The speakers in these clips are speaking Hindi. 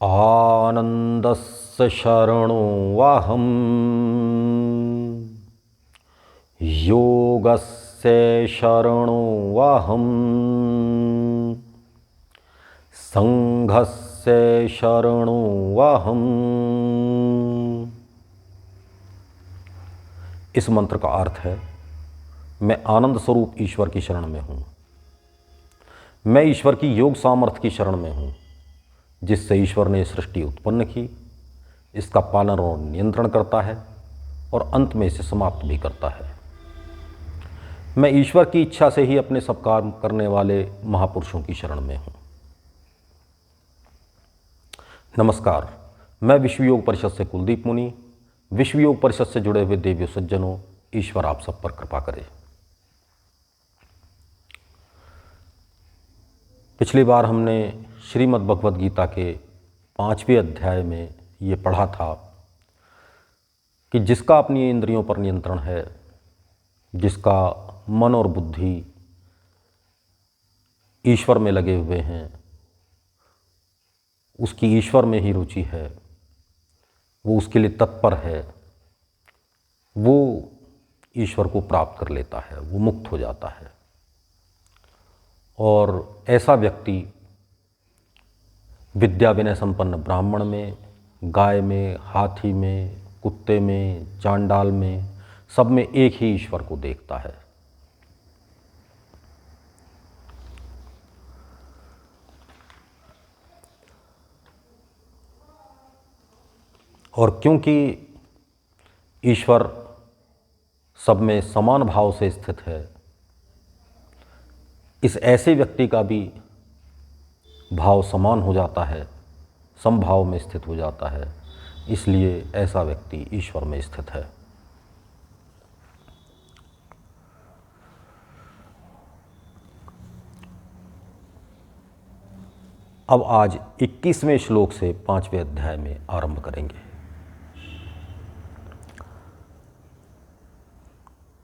आनन्दस्य शरणो वाहम् योगस्य शरणो वाहम् संघस्य शरणो वाहम्। इस मंत्र का अर्थ है, मैं आनंद स्वरूप ईश्वर की शरण में हूँ। मैं ईश्वर की योग सामर्थ्य की शरण में हूँ, जिससे ईश्वर ने सृष्टि उत्पन्न की, इसका पालन और नियंत्रण करता है और अंत में इसे समाप्त भी करता है। मैं ईश्वर की इच्छा से ही अपने सब काम करने वाले महापुरुषों की शरण में हूँ। नमस्कार, मैं विश्व योग परिषद से कुलदीप मुनि। विश्व योग परिषद से जुड़े हुए देवियों सज्जनों, ईश्वर आप सब पर कृपा करे। पिछली बार हमने श्रीमद् भगवद गीता के 5वें अध्याय में ये पढ़ा था कि जिसका अपनी इंद्रियों पर नियंत्रण है, जिसका मन और बुद्धि ईश्वर में लगे हुए हैं, उसकी ईश्वर में ही रुचि है, वो उसके लिए तत्पर है, वो ईश्वर को प्राप्त कर लेता है, वो मुक्त हो जाता है। और ऐसा व्यक्ति विद्या विनय संपन्न ब्राह्मण में, गाय में, हाथी में, कुत्ते में, चांडाल में, सब में एक ही ईश्वर को देखता है। और क्योंकि ईश्वर सब में समान भाव से स्थित है, इस ऐसे व्यक्ति का भी भाव समान हो जाता है, समभाव में स्थित हो जाता है, इसलिए ऐसा व्यक्ति ईश्वर में स्थित है। अब आज 21वें श्लोक से 5वें अध्याय में आरंभ करेंगे।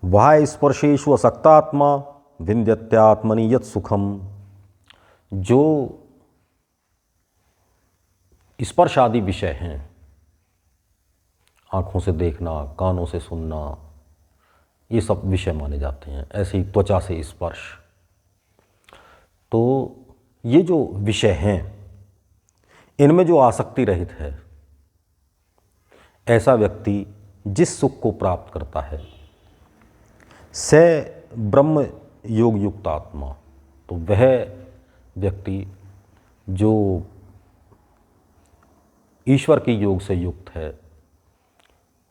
बाह्य स्पर्शेषु असक्तात्मा विन्द्यत्यात्मनि यत् सुखम। जो स्पर्श आदि विषय हैं, आँखों से देखना, कानों से सुनना, ये सब विषय माने जाते हैं। ऐसे ही त्वचा से स्पर्श। तो ये जो विषय हैं, इनमें जो आसक्ति रहित है, ऐसा व्यक्ति जिस सुख को प्राप्त करता है, स ब्रह्म योग युक्त आत्मा। तो वह व्यक्ति जो ईश्वर के योग से युक्त है,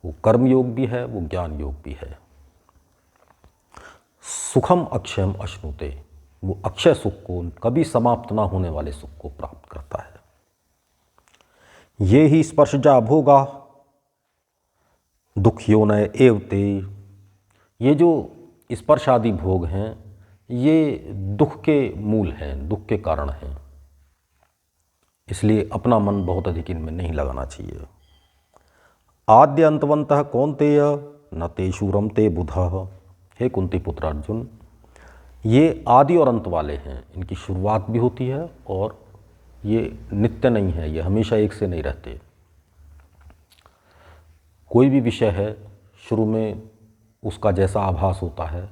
वो कर्म योग भी है, वो ज्ञान योग भी है। सुखम अक्षयम अश्नुते, वो अक्षय सुख को, कभी समाप्त ना होने वाले सुख को प्राप्त करता है। ये ही स्पर्शजा भोगा दुखयोनय एवते। ये जो स्पर्श आदि भोग हैं, ये दुख के मूल हैं, दुख के कारण हैं, इसलिए अपना मन बहुत अधिक इनमें नहीं लगाना चाहिए। आद्य अंतवंतः कौन्तेय न तेषु रमते बुधः। हे कुंती पुत्र अर्जुन, ये आदि और अंत वाले हैं, इनकी शुरुआत भी होती है और ये नित्य नहीं है, ये हमेशा एक से नहीं रहते। कोई भी विषय है, शुरू में उसका जैसा आभास होता है,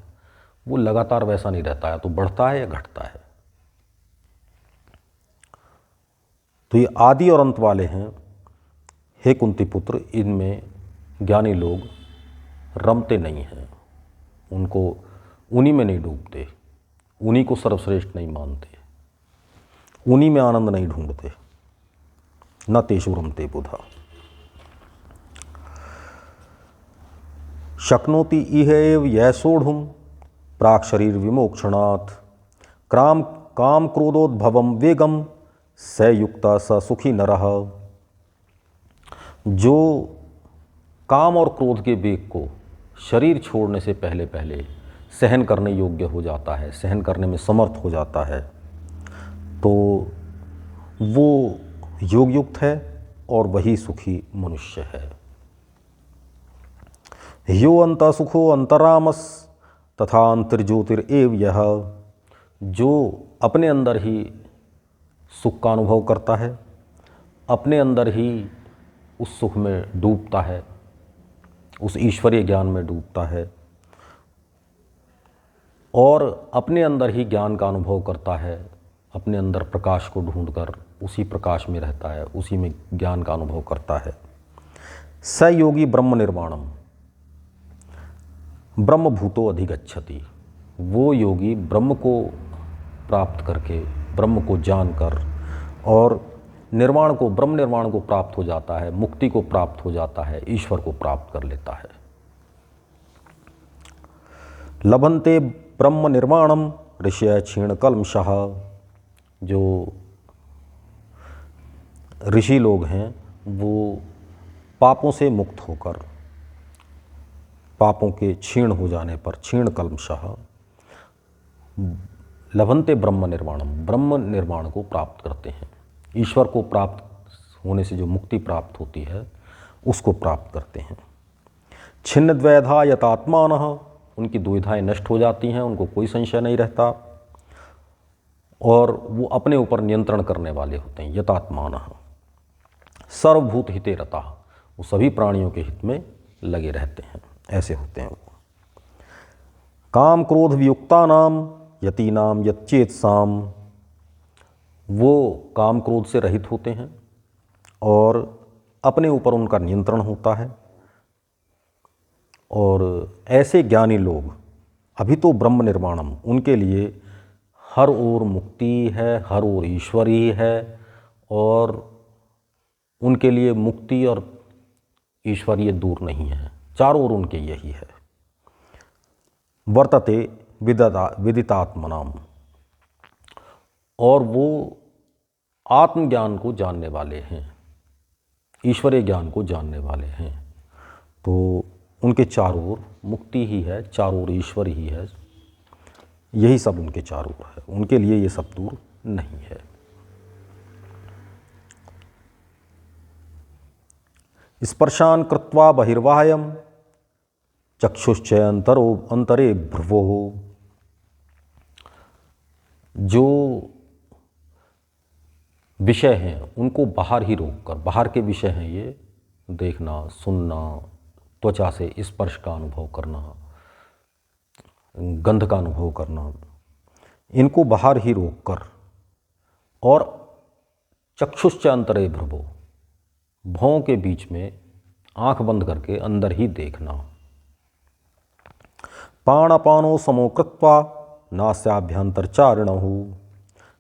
वो लगातार वैसा नहीं रहता है, तो बढ़ता है या घटता है। तो ये आदि और अंत वाले हैं। हे कुंती पुत्र, इनमें ज्ञानी लोग रमते नहीं हैं, उनको उन्हीं में नहीं डूबते, उन्हीं को सर्वश्रेष्ठ नहीं मानते, उन्हीं में आनंद नहीं ढूंढते। न तेषु रमते बुधा। शक्नोति इह एव यः सोढुं प्राक् शरीर विमोक्षणात् क्राम काम क्रोधोद्भवम वेगम स युक्ता स सुखी नरः। जो काम और क्रोध के वेग को शरीर छोड़ने से पहले पहले सहन करने योग्य हो जाता है, सहन करने में समर्थ हो जाता है, तो वो योग युक्त है और वही सुखी मनुष्य है। यो अंत सुखो अंतरामस तथा अंतर्ज्योतिरेव यह। जो अपने अंदर ही सुख का अनुभव करता है अपने अंदर ही उस सुख में डूबता है, उस ईश्वरीय ज्ञान में डूबता है और अपने अंदर ही ज्ञान का अनुभव करता है, अपने अंदर प्रकाश को ढूंढकर उसी प्रकाश में रहता है, उसी में ज्ञान का अनुभव करता है। स योगी ब्रह्म निर्वाणम ब्रह्मभूतो अधिगच्छति। वो योगी ब्रह्म को प्राप्त करके, ब्रह्म को जानकर और निर्वाण को, ब्रह्म निर्वाण को प्राप्त हो जाता है, मुक्ति को प्राप्त हो जाता है, ईश्वर को प्राप्त कर लेता है। लभन्ते ब्रह्म निर्वाणम ऋषय क्षीण कल्मषः। जो ऋषि लोग हैं वो पापों से मुक्त होकर, पापों के क्षीण हो जाने पर, क्षीण कल्मषः, लभन्ते ब्रह्म निर्वाणम, ब्रह्म निर्वाण को प्राप्त करते हैं। ईश्वर को प्राप्त होने से जो मुक्ति प्राप्त होती है उसको प्राप्त करते हैं। छिन्न द्वैधा यतात्मानः, उनकी दुविधाएं नष्ट हो जाती हैं, उनको कोई संशय नहीं रहता और वो अपने ऊपर नियंत्रण करने वाले होते हैं। यतात्मानः सर्वभूत हिते रताः, वो सभी प्राणियों के हित में लगे रहते हैं, ऐसे होते हैं वो। काम क्रोध वियुक्तानाम यतीनाम यच्चेतसाम, वो काम क्रोध से रहित होते हैं और अपने ऊपर उनका नियंत्रण होता है। और ऐसे ज्ञानी लोग, अभी तो ब्रह्म निर्वाणम, उनके लिए हर ओर मुक्ति है, हर ओर ईश्वर ही है और उनके लिए मुक्ति और ईश्वर ये दूर नहीं है, चारों ओर उनके यही है। वर्तते विदितात्मनाम, और वो आत्मज्ञान को जानने वाले हैं, ईश्वरीय ज्ञान को जानने वाले हैं। तो उनके चारों ओर मुक्ति ही है, चारों ओर ईश्वर ही है, यही सब उनके चारों ओर है, उनके लिए ये सब दूर नहीं है। स्पर्शान कृत्वा बहिर्वाह्यम चक्षुश्च अंतरे भ्रुवोः। जो विषय हैं उनको बाहर ही रोककर, बाहर के विषय हैं ये, देखना, सुनना, त्वचा से स्पर्श का अनुभव करना, गंध का अनुभव करना, इनको बाहर ही रोककर और चक्षुश्च अंतरे भ्रुवो, भौं के बीच में आंख बंद करके अंदर ही देखना। प्राणापानो समो कृत्वा नास्याभ्यंतरचारिणः,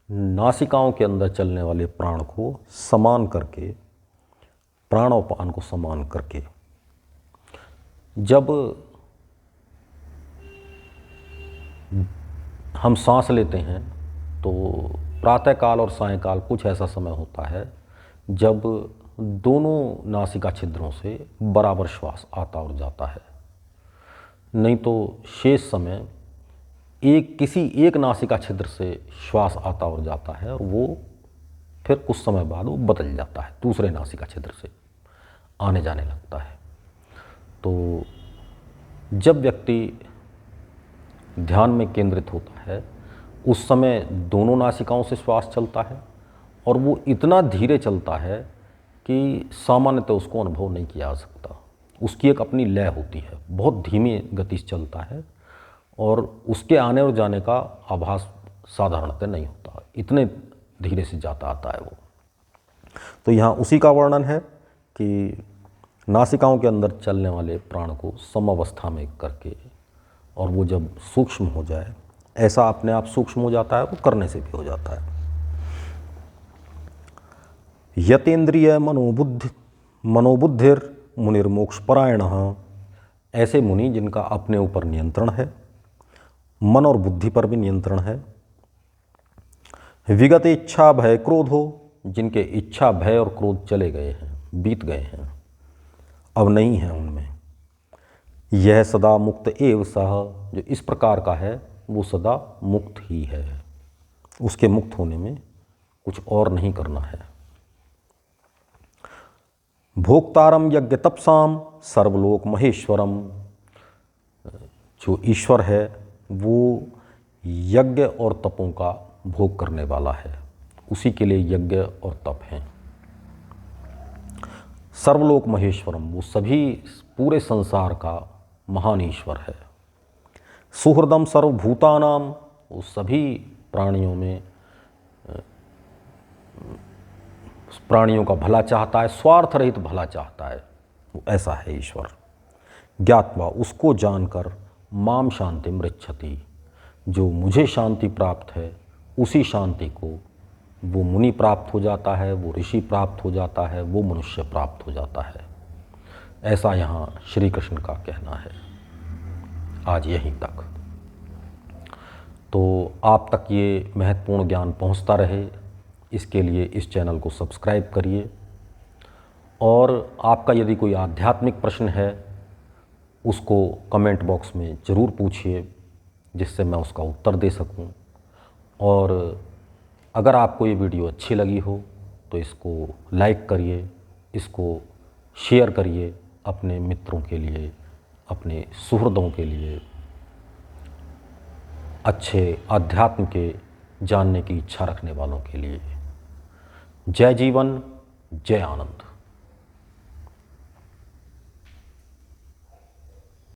नासिकाओं के अंदर चलने वाले प्राण को समान करके, प्राणोपान को समान करके, जब हम सांस लेते हैं तो प्रातःकाल और सायंकाल कुछ ऐसा समय होता है जब दोनों नासिका छिद्रों से बराबर श्वास आता और जाता है, नहीं तो शेष समय किसी एक नासिका छिद्र से श्वास आता और जाता है और वो फिर कुछ समय बाद वो बदल जाता है, दूसरे नासिका छिद्र से आने जाने लगता है। तो जब व्यक्ति ध्यान में केंद्रित होता है उस समय दोनों नासिकाओं से श्वास चलता है और वो इतना धीरे चलता है कि सामान्यतः उसको अनुभव नहीं किया जा सकता। उसकी एक अपनी लय होती है, बहुत धीमी गति से चलता है और उसके आने और जाने का आभास साधारणतः नहीं होता, इतने धीरे से जाता आता है वो। तो यहाँ उसी का वर्णन है कि नासिकाओं के अंदर चलने वाले प्राण को समावस्था में करके, और वो जब सूक्ष्म हो जाए, ऐसा अपने आप सूक्ष्म हो जाता है, वो करने से भी हो जाता है। यतेन्द्रिय मनोबुद्धिर मुनिर्मोक्षपरायणः, ऐसे मुनि जिनका अपने ऊपर नियंत्रण है, मन और बुद्धि पर भी नियंत्रण है। विगत इच्छा भय क्रोध हो, जिनके इच्छा भय और क्रोध चले गए हैं, बीत गए हैं, अब नहीं है उनमें। यह सदा मुक्त एव सह, जो इस प्रकार का है वो सदा मुक्त ही है, उसके मुक्त होने में कुछ और नहीं करना है। भोक्तारम यज्ञ तपसाम सर्वलोक महेश्वरम, जो ईश्वर है वो यज्ञ और तपों का भोग करने वाला है, उसी के लिए यज्ञ और तप हैं। सर्वलोक महेश्वरम, वो सभी पूरे संसार का महान ईश्वर है। सुहृदम सर्वभूतानाम, वो सभी प्राणियों का भला चाहता है, स्वार्थ रहित भला चाहता है, वो ऐसा है ईश्वर। ज्ञात्वा, उसको जानकर, माम शांति मृच्छति, जो मुझे शांति प्राप्त है उसी शांति को वो मुनि प्राप्त हो जाता है, वो ऋषि प्राप्त हो जाता है, वो मनुष्य प्राप्त हो जाता है। ऐसा यहाँ श्री कृष्ण का कहना है। आज यहीं तक। तो आप तक ये महत्वपूर्ण ज्ञान पहुँचता रहे, इसके लिए इस चैनल को सब्सक्राइब करिए। और आपका यदि कोई आध्यात्मिक प्रश्न है उसको कमेंट बॉक्स में ज़रूर पूछिए, जिससे मैं उसका उत्तर दे सकूं। और अगर आपको ये वीडियो अच्छी लगी हो तो इसको लाइक करिए, इसको शेयर करिए अपने मित्रों के लिए, अपने सुहृदों के लिए, अच्छे अध्यात्म के जानने की इच्छा रखने वालों के लिए। जय जीवन, जय आनंद।